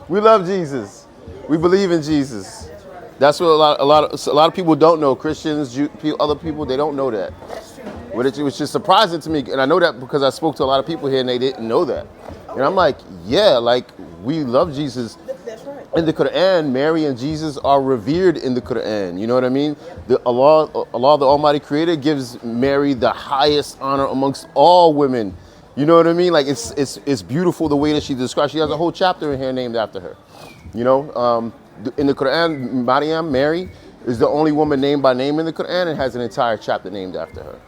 We love Jesus. We believe in Jesus. That's what a lot of people don't know. Christians, other people, they don't know that. Which is surprising to me, and I know that because I spoke to a lot of people here and they didn't know that. And I'm like, yeah, like we love Jesus. That's right. In the Quran, Mary and Jesus are revered in the Quran. You know what I mean? Allah, the Almighty Creator, gives Mary the highest honor amongst all women. You know what I mean? Like it's beautiful the way that she describes. She has a whole chapter in here named after her. You know, in the Quran, Maryam, Mary, is the only woman named by name in the Quran and has an entire chapter named after her.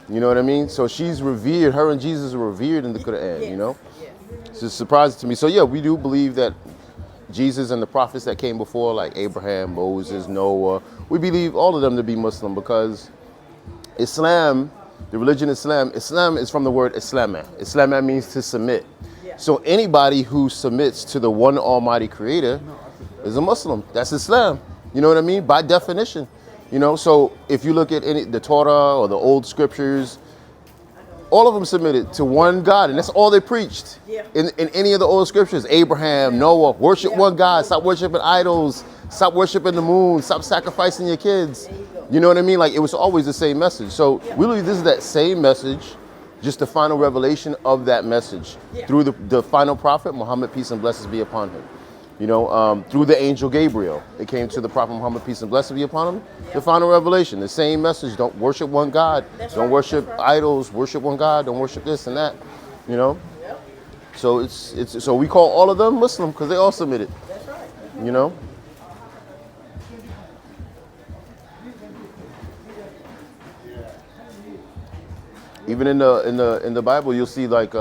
You know what I mean? So she's revered. Her and Jesus are revered in the Quran. You know, it's just surprising to me. So yeah, we do believe that Jesus and the prophets that came before, like Abraham, Moses, Noah, we believe all of them to be Muslim because Islam, the religion Islam is from the word Islama. Islama means to submit. So anybody who submits to the one Almighty Creator is a Muslim. That's Islam. You know what I mean? By definition. You know, so if you look at the Torah or the old scriptures, all of them submitted to one God, and that's all they preached. In any of the old scriptures, Abraham, Noah, worship one God, stop worshiping idols, stop worshiping the moon, stop sacrificing your kids. You know what I mean? Like it was always the same message. So we believe this is that same message, just the final revelation of that message through the final prophet, Muhammad, peace and blessings be upon him. You know, through the angel Gabriel, it came to the prophet Muhammad, peace and blessings be upon him. The final revelation, the same message. Don't worship one God. Don't worship idols. Worship one God. Don't worship this and that. You know. So so we call all of them Muslim because they all submitted. You know. Even in the Bible, you'll see like.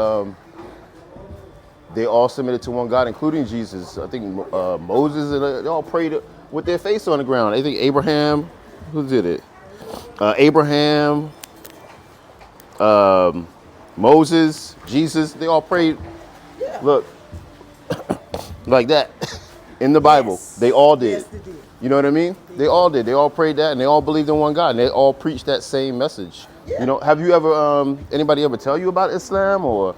They all submitted to one God, including Jesus. I think Moses and they all prayed with their face on the ground. I think Abraham, who did it? Abraham, Moses, Jesus. They all prayed. Look, like that in the Bible. They all did. Yes, they did. You know what I mean? They all did. They all prayed that, and they all believed in one God, and they all preached that same message. You know, have you ever anybody ever tell you about Islam or?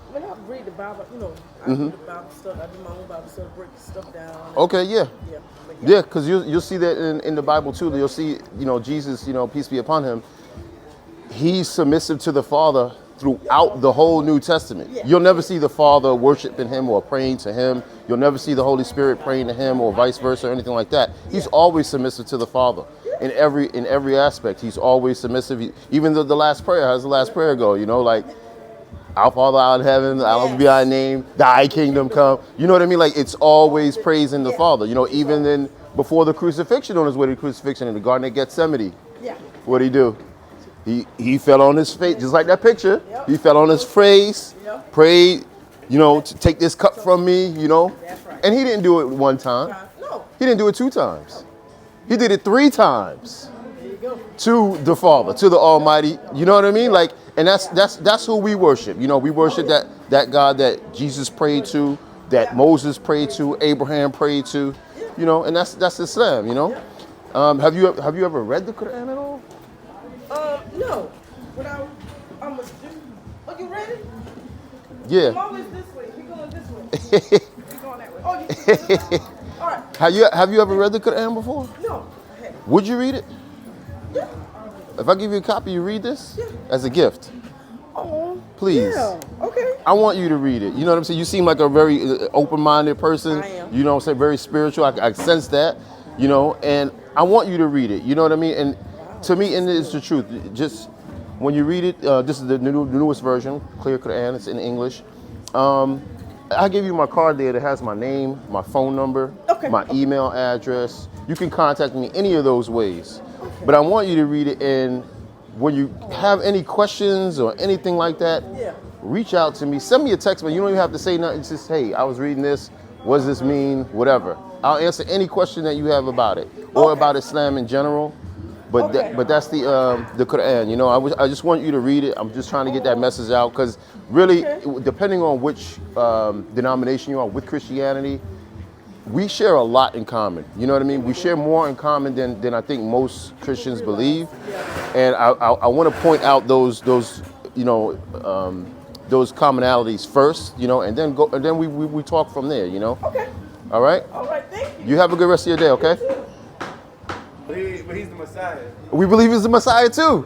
When I read the Bible, you know, I read the Bible stuff. I do my own Bible stuff, break stuff down. Okay, yeah, because you'll see that in the Bible too. You'll see, you know, Jesus, you know, peace be upon him. He's submissive to the Father throughout the whole New Testament. You'll never see the Father worshiping him or praying to him. You'll never see the Holy Spirit praying to him or vice versa or anything like that. He's always submissive to the Father in every aspect. He's always submissive. Even the last prayer, how's the last prayer go? You know, like. Our Father out in heaven, hallowed be thy name, thy kingdom come. You know what I mean? Like it's always praising the Father. You know, even before the crucifixion, on his way to the crucifixion in the Garden of Gethsemane, what did he do? He fell on his face, just like that picture. He fell on his face, prayed, you know, to take this cup from me, you know. And he didn't do it one time. He didn't do it 2 times. He did it 3 times. To the Father, to the Almighty. You know what I mean? Like, and that's who we worship. You know, we worship that God that Jesus prayed to, that Moses prayed to, Abraham prayed to. You know, and that's Islam. You know, have you ever read the Quran at all? No. But I'm gonna do. Are you ready? Yeah. I'm always this way. We're going this way. We're going that way. Oh, you this way. All right. Have you ever read the Quran before? No, I haven't. Would you read it? Yeah. If I give you a copy, you read this as a gift. Oh, please. Yeah. Okay. I want you to read it. You know what I'm saying? You seem like a very open-minded person. I am. You know what I'm saying? Very spiritual. I sense that, you know, and I want you to read it. You know what I mean? And to me, and it's the truth. Just when you read it, this is the newest version, Clear Quran. It's in English. I give you my card there that has my name, my phone number, my email address. You can contact me any of those ways. Okay. But I want you to read it, and when you have any questions or anything like that, reach out to me. Send me a text, but you don't even have to say nothing. It's just, hey, I was reading this. What does this mean? Whatever. I'll answer any question that you have about it or about Islam in general. But that's the Quran. You know, I just want you to read it. I'm just trying to get that message out, because really, depending on which denomination you are with Christianity, we share a lot in common. You know what I mean? We share more in common than I think most Christians believe. And I want to point out those you know, those commonalities first, you know, and then we talk from there, you know. Okay. All right. All right. Thank you. You have a good rest of your day, okay? But he's the Messiah. We believe he's the Messiah too.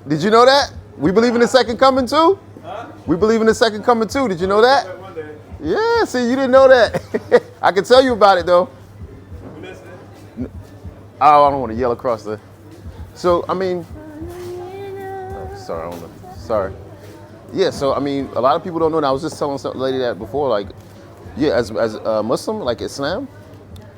Did you know that? We believe in the second coming too. Huh? We believe in the second coming too. Did you know that? One day. Yeah. See, you didn't know that. I can tell you about it though. You listening? Oh, I don't want to yell across the. So I mean, sorry, I don't know. Sorry. Yeah. So I mean, a lot of people don't know. And I was just telling some lady that before, like, yeah, as a Muslim, like Islam,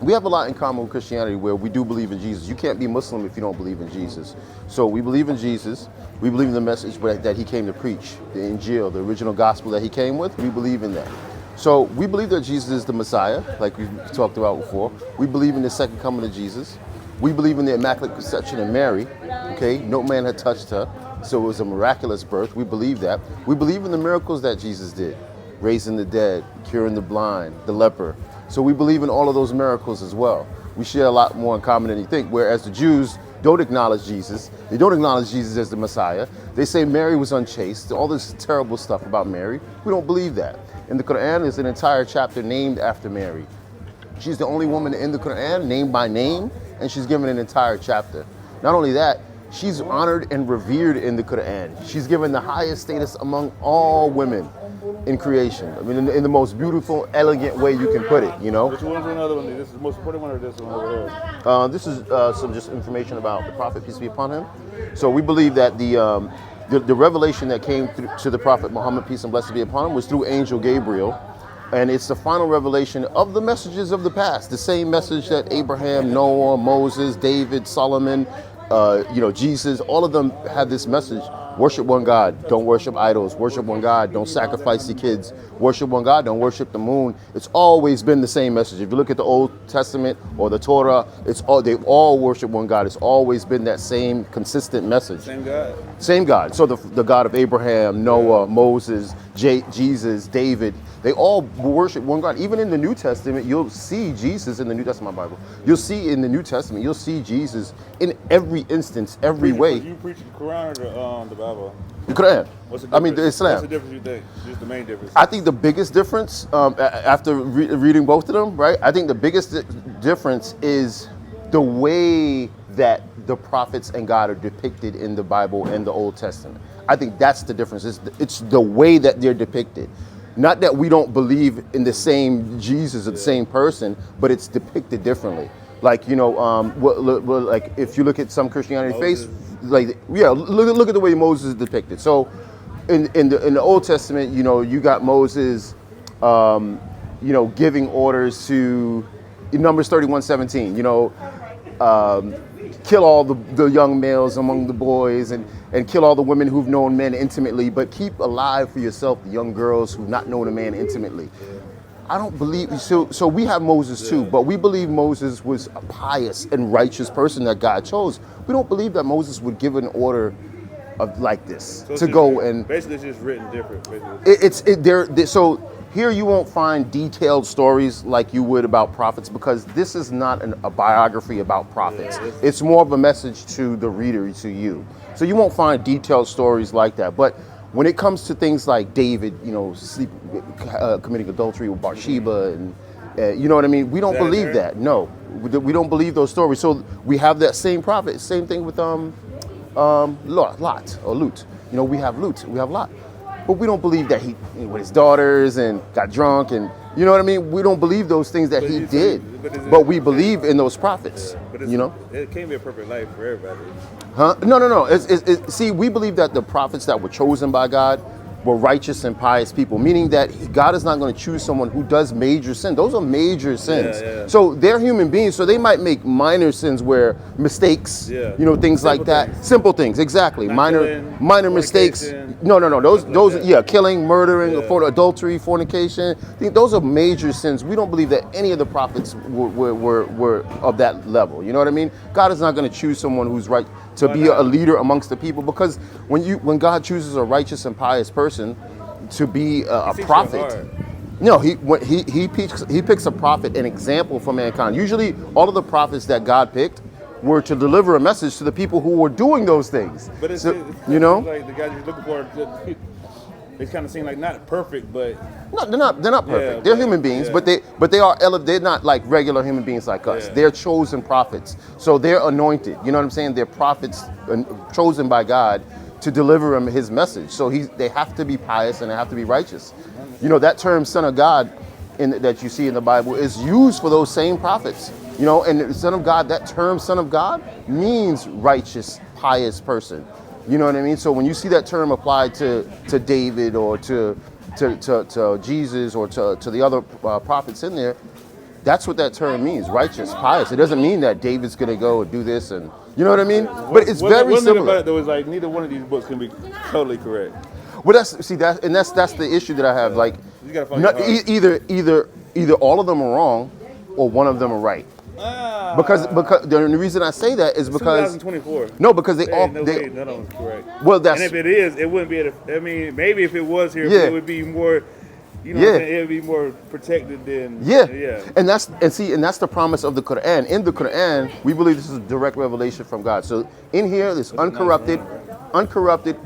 we have a lot in common with Christianity where we do believe in Jesus. You can't be Muslim if you don't believe in Jesus. So we believe in Jesus. We believe in the message that he came to preach, the Injil, the original gospel that he came with. We believe in that. So we believe that Jesus is the Messiah, like we talked about before. We believe in the second coming of Jesus. We believe in the Immaculate Conception of Mary. Okay, no man had touched her, so it was a miraculous birth. We believe that. We believe in the miracles that Jesus did, raising the dead, curing the blind, the leper. So we believe in all of those miracles as well. We share a lot more in common than you think, whereas the Jews don't acknowledge Jesus. They don't acknowledge Jesus as the Messiah. They say Mary was unchaste, all this terrible stuff about Mary. We don't believe that. In the Quran, there's an entire chapter named after Mary. She's the only woman in the Quran named by name, and she's given an entire chapter. Not only that, she's honored and revered in the Quran. She's given the highest status among all women in creation. I mean, in the most beautiful, elegant way you can put it, you know? Which one's another one? This is the most important one, or this one over here? This is some just information about the Prophet, peace be upon him. So we believe that the revelation that came to the Prophet Muhammad, peace and blessings be upon him, was through Angel Gabriel. And it's the final revelation of the messages of the past. The same message that Abraham, Noah, Moses, David, Solomon, Jesus, all of them had this message. Worship one God, don't worship idols. Worship one God, don't sacrifice your kids. Worship one God, don't worship the moon. It's always been the same message. If you look at the Old Testament or the Torah, they've all worship one God. It's always been that same consistent message. Same God. Same God. So the God of Abraham, Noah, Moses, Jesus, David, they all worship one God. Even in the New Testament, you'll see Jesus in the New Testament Bible. You'll see in the New Testament, you'll see Jesus in every instance, every way. You preach the Quran or the Bible? The Quran. What's the difference? I mean, the Islam. What's the difference you think? Just the main difference. I think the biggest difference, after reading both of them, right? I think the biggest difference is the way that the prophets and God are depicted in the Bible and the Old Testament. I think that's the difference. It's the way that they're depicted. Not that we don't believe in the same Jesus or the same person, but it's depicted differently. Like, like if you look at some Christianity faiths, look at the way Moses is depicted. So in the Old Testament, you got Moses, giving orders to, in Numbers 31:17, kill all the young males among the boys and kill all the women who've known men intimately, but keep alive for yourself the young girls who've not known a man intimately. I don't believe, so we have Moses too, but we believe Moses was a pious and righteous person that God chose. We don't believe that Moses would give an order of like this to go and... Basically it's just written different. Basically. So here you won't find detailed stories like you would about prophets, because this is not a biography about prophets. It's more of a message to the reader, to you. So you won't find detailed stories like that. But when it comes to things like David, committing adultery with Bathsheba, and you know what I mean, we don't believe that. No, we don't believe those stories. So we have that same prophet. Same thing with Lot or Lut. We have Lut, we have Lot. But we don't believe that he with his daughters and got drunk, and you know what I mean? We don't believe those things that he did. But we believe in those prophets, It can't be a perfect life for everybody. Huh? No. See, we believe that the prophets that were chosen by God were righteous and pious people, meaning that God is not going to choose someone who does major sin. Those are major sins. Yeah. So they're human beings, so they might make minor sins where mistakes, things simple like that. Things. Simple things, exactly. Not minor mistakes. No. Those killing, murdering, adultery, fornication. Those are major sins. We don't believe that any of the prophets were of that level. You know what I mean? God is not going to choose someone who's right to be a leader amongst the people, because when God chooses a righteous and pious person to be a prophet, he picks a prophet, an example for mankind. Usually all of the prophets that God picked were to deliver a message to the people who were doing those things. But it's like the guys you're looking for. they kind of seem like not perfect, but No, they're not perfect. Yeah, They're but- human beings, yeah. but they are they're not like regular human beings like us. Yeah. They're chosen prophets. So they're anointed. You know what I'm saying? They're prophets chosen by God to deliver him his message. So they have to be pious and they have to be righteous. You know, that term son of God that you see in the Bible is used for those same prophets. You know, and the son of God, that term son of God means righteous, pious person. You know what I mean? So when you see that term applied to David or to Jesus or to the other prophets in there, that's what that term means, righteous, pious. It doesn't mean that David's going to go and do this and, you know what I mean? But it's very one thing about similar. it though is like neither one of these books can be totally correct. Well, that's the issue that I have. Like, You gotta find your heart. either all of them are wrong or one of them are right. Because the reason I say that is because 2024. no, because they There all ain't no they, way none of them's correct. well, that's And if it is, it wouldn't be. I mean, maybe if it was here, Yeah. it would be more. You know, Yeah. what I'm saying? It would be more protected than. Yeah. And that's the promise of the Quran. In the Quran, we believe this is a direct revelation from God. So in here, this uncorrupted,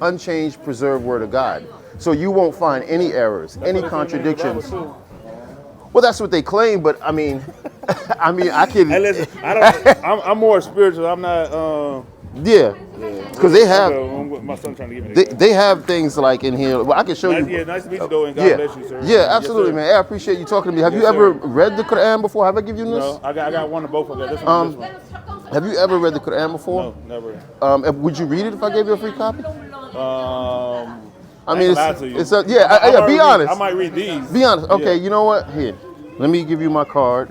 unchanged, preserved word of God. So you won't find any errors, any contradictions. Well, that's what they claim, but I mean, I can. Hey, listen, I'm more spiritual. I'm not. Yeah, because they have My son trying to give me. they have things like in here. Well, I can show you. Yeah, nice to meet you, though, and God Yeah, bless you, sir. yeah, Yes, absolutely, sir. man. I appreciate you talking to me. Have Yes, you ever sir. read the Quran before? Have I given you this? No, I got one of both of them. This one, this one. Have you ever read the Quran before? No, never. Would you read it if I gave you a free copy? I mean, lie to you. it's be might honest. I might read these. Be honest. Okay, Yeah. you know what? Here, let me give you my card.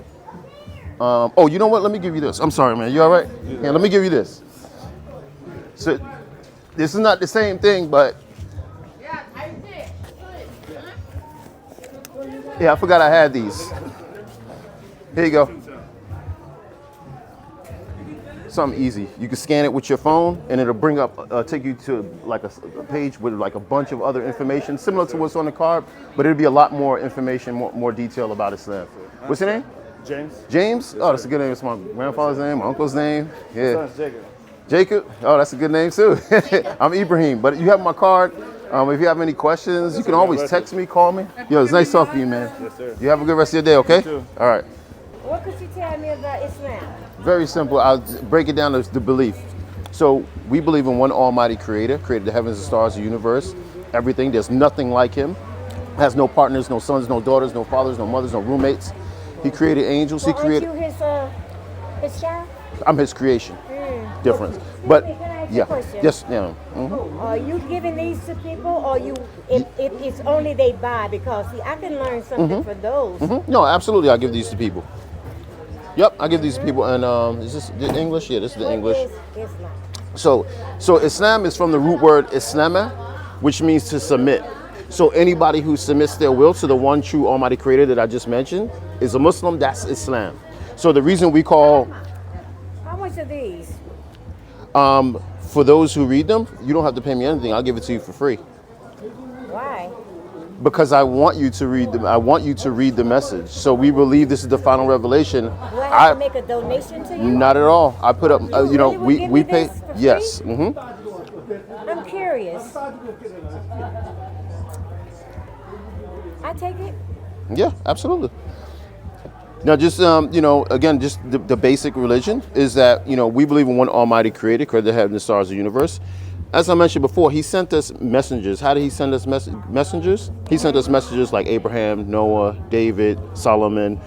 Oh, you know what? Let me give you this. I'm sorry, man. You all right? Yeah, let me give you this. So, this is not the same thing, but yeah, I forgot I had these. Here you go. Something easy. You can scan it with your phone, and it'll bring up, take you to like a page with like a bunch of other information, similar to what's on the card, but it'll be a lot more information, more detail about Islam. What's your name? James. James? Oh, that's a good name. It's my grandfather's name, my uncle's name. Yeah. Son's Jacob. Jacob? Oh, that's a good name too. I'm Ibrahim, but you have my card. If you have any questions, you can always text me, call me. Yo, it's nice talking to you, man. Yes, sir. You have a good rest of your day, okay? You too. All right. What could you tell me about Islam? Very simple. I'll break it down as the belief. So we believe in one almighty creator, created the heavens, the stars, the universe, everything. There's nothing like him. Has no partners, no sons, no daughters, no fathers, no mothers, no roommates. He created angels. He created. Aren't you his child? I'm his creation. Difference. Can But I ask you yeah, a question? yes, yeah. Mhm. Are you giving these to people, or if it's only they buy? Because see, I can learn something for those. No, absolutely. I give these to people. Yep, I give these to people. And is this the English? Yeah, this is the English. What is Islam? So Islam is from the root word Islama, which means to submit. So anybody who submits their will to the one true Almighty Creator that I just mentioned is a Muslim. That's Islam. So the reason we call, How much are these? for those who read them, you don't have to pay me anything. I'll give it to you for free. Why? Because I want you to read them. I want you to read the message. So we believe this is the final revelation. Do I have to make a donation to you? Not at all. I put up. You really would give we me pay. this for free? Yes. I'm curious. I take it. Yeah, absolutely. Now, just again, just the basic religion is that we believe in one Almighty Creator, created the heaven, the stars, the universe. As I mentioned before, He sent us messengers. How did He send us messengers? He sent us messengers like Abraham, Noah, David, Solomon,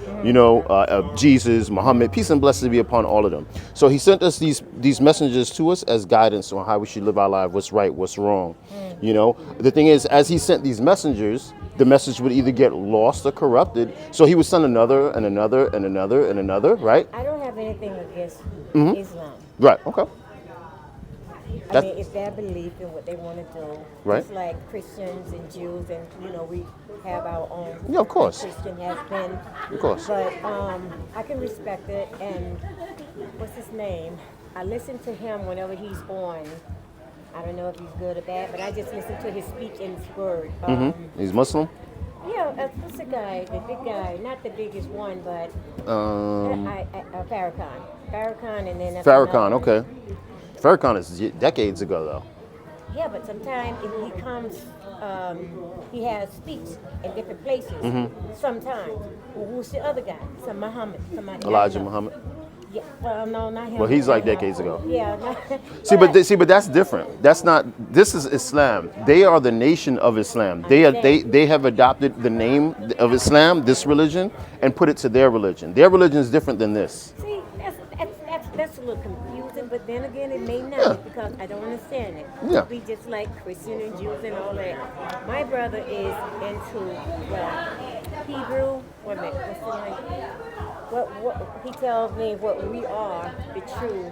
Jesus, Muhammad. Peace and blessings be upon all of them. So He sent us these messengers to us as guidance on how we should live our life, what's right, what's wrong. The thing is, as He sent these messengers, the message would either get lost or corrupted. So He would send another and another and another and another, right? I don't have anything against Islam. Right, okay. I mean, it's their belief in what they want to do. Right. It's like Christians and Jews, and we have our own. Yeah, of course. Christian has been. Of course. But I can respect it. And what's his name? I listen to him whenever he's on. I don't know if he's good or bad, but I just listen to his speech and his word. He's Muslim? Yeah, what's the guy? The big guy, not the biggest one, but Farrakhan. Farrakhan, and then that's Farrakhan, another. okay. Farrakhan is decades ago, though. Yeah, but sometimes if he comes, he has speech in different places. Sometimes. Well, who's the other guy? Some Muhammad. Somebody I Elijah know. Muhammad. Yeah, well, no, not him. Well, he's like decades ago. Yeah. No. But that's different. That's not. This is Islam. They are the nation of Islam. They have adopted the name of Islam, this religion, and put it to their religion. Their religion is different than this. See, that's a little confusing, but then again, it may not because I don't understand it. Yeah. We just like Christian and Jews and all that. My brother is into Hebrew. Wait a minute, what's the name? What he tells me what we are, the true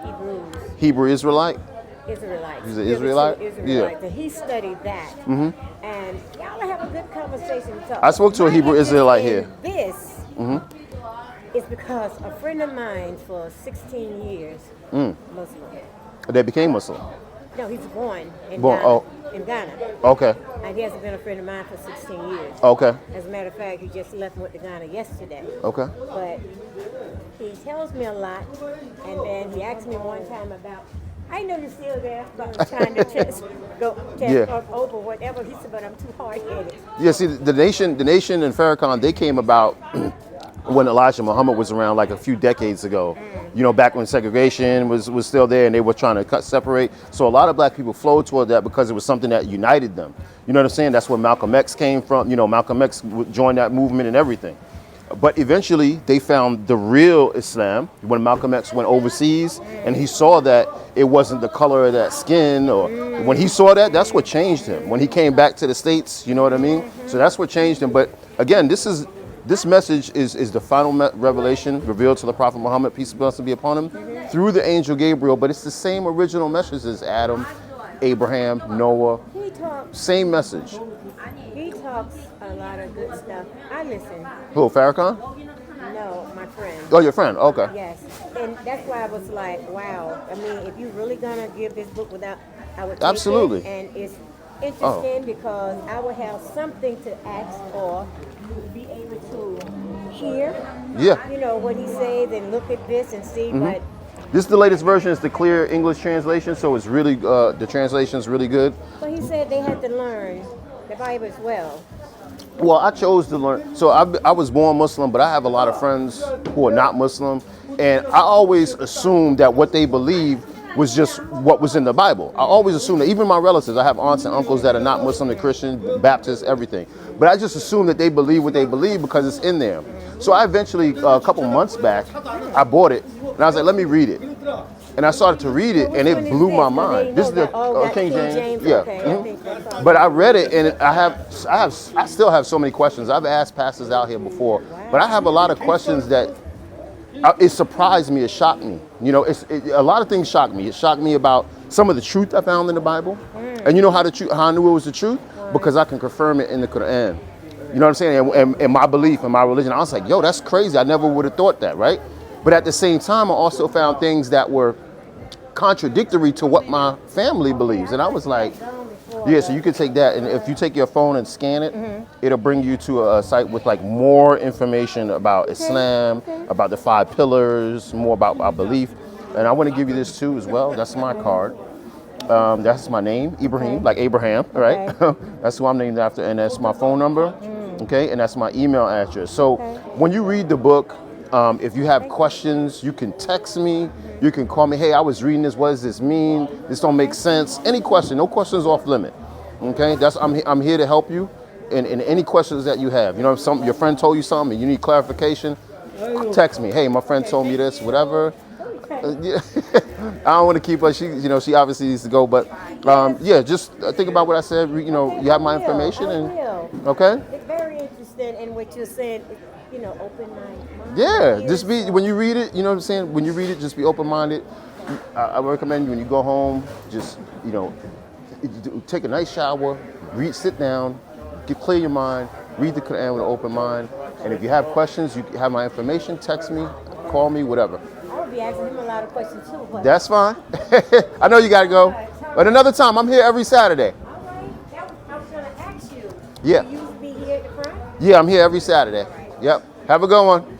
Hebrews. Hebrew Israelite. Israelites. He's an Israelite? Israelites. And he studied that. And y'all have a good conversation. So I spoke to a my Hebrew interest Israelite in here. This is because a friend of mine for 16 years, Muslim. They became Muslim. No, he's born in Born, Ghana. oh. In Ghana. Okay. And he hasn't been a friend of mine for 16 years. Okay. As a matter of fact, he just left and went to Ghana yesterday. Okay. But he tells me a lot, and then he asked me one time about, I know you're still there, but I'm trying to test over whatever. He said, but I'm too hard-headed. Yeah. See, the nation in Farrakhan, they came about when Elijah Muhammad was around, like a few decades ago. You know, back when segregation was still there, and they were trying to separate. So a lot of black people flowed toward that because it was something that united them. You know what I'm saying? That's where Malcolm X came from. You know, Malcolm X joined that movement and everything. But eventually, they found the real Islam when Malcolm X went overseas, and he saw that it wasn't the color of that skin. Or when he saw that, that's what changed him. When he came back to the States, you know what I mean? So that's what changed him. But again, this message is the final revelation revealed to the Prophet Muhammad, peace and blessings be upon him, through the angel Gabriel. But it's the same original message as Adam, Abraham, Noah. Same message. He talks a lot of good stuff. I listen. Who, Farrakhan? No, my friend. Oh, your friend. Okay. Yes. And that's why I was like, wow. I mean, if you're really going to give this book without, I would take Absolutely. it. And it's interesting because I would have something to ask or be able to hear. Yeah. You know, what he says and look at this and see. But This is the latest version. It's the clear English translation, so it's really the translation is really good. but he said they had to learn the Bible as well. Well, I chose to learn. So I was born Muslim, but I have a lot of friends who are not Muslim, and I always assumed that what they believe was just what was in the Bible. I always assumed that. Even my relatives, I have aunts and uncles that are not Muslim, they're Christian, Baptist, everything. But I just assumed that they believe what they believe because it's in there. So I eventually, a couple months back, I bought it, and I was like, let me read it. And I started to read it, and it blew my mind. This is the King James. Yeah. Okay, But I read it, and I still have so many questions. I've asked pastors out here before, but I have a lot of questions that it surprised me. It shocked me. You know, a lot of things shocked me. It shocked me about some of the truth I found in the Bible, and you know how I knew it was the truth because I can confirm it in the Quran. You know what I'm saying? And my belief and my religion. I was like, yo, that's crazy. I never would have thought that, right? But at the same time, I also found things that were contradictory to what my family believes. And I was like, yeah, so you can take that, and if you take your phone and scan it, it'll bring you to a site with like more information about Islam, about the 5 pillars, more about our belief. And I want to give you this too as well. That's my card. That's my name, Ibrahim, like Abraham, right? That's who I'm named after, and that's my phone number, okay? And that's my email address. So when you read the book, if you have questions, you can text me, you can call me, hey, I was reading this, what does this mean? This don't make sense. Any question, no questions off limit, okay? I'm here to help you in any questions that you have. You know, if your friend told you something and you need clarification, text me, hey, my friend told me this, whatever. I don't want to keep her. She obviously needs to go, but yeah, just think about what I said. You know, you have my information, and okay. It's very interesting, and what you're saying, is, open mind. Yeah, just when you read it, you know what I'm saying. When you read it, just be open-minded. I recommend you when you go home, just take a nice shower, sit down, clear your mind, read the Quran with an open mind, and if you have questions, you have my information. Text me, call me, whatever. Be asking him a lot of questions too. But that's fine. I know you got to go. But another time, I'm here every Saturday. All right. I was going to ask you. Yeah. Will you be here at the front? Yeah, I'm here every Saturday. Yep. Have a good one.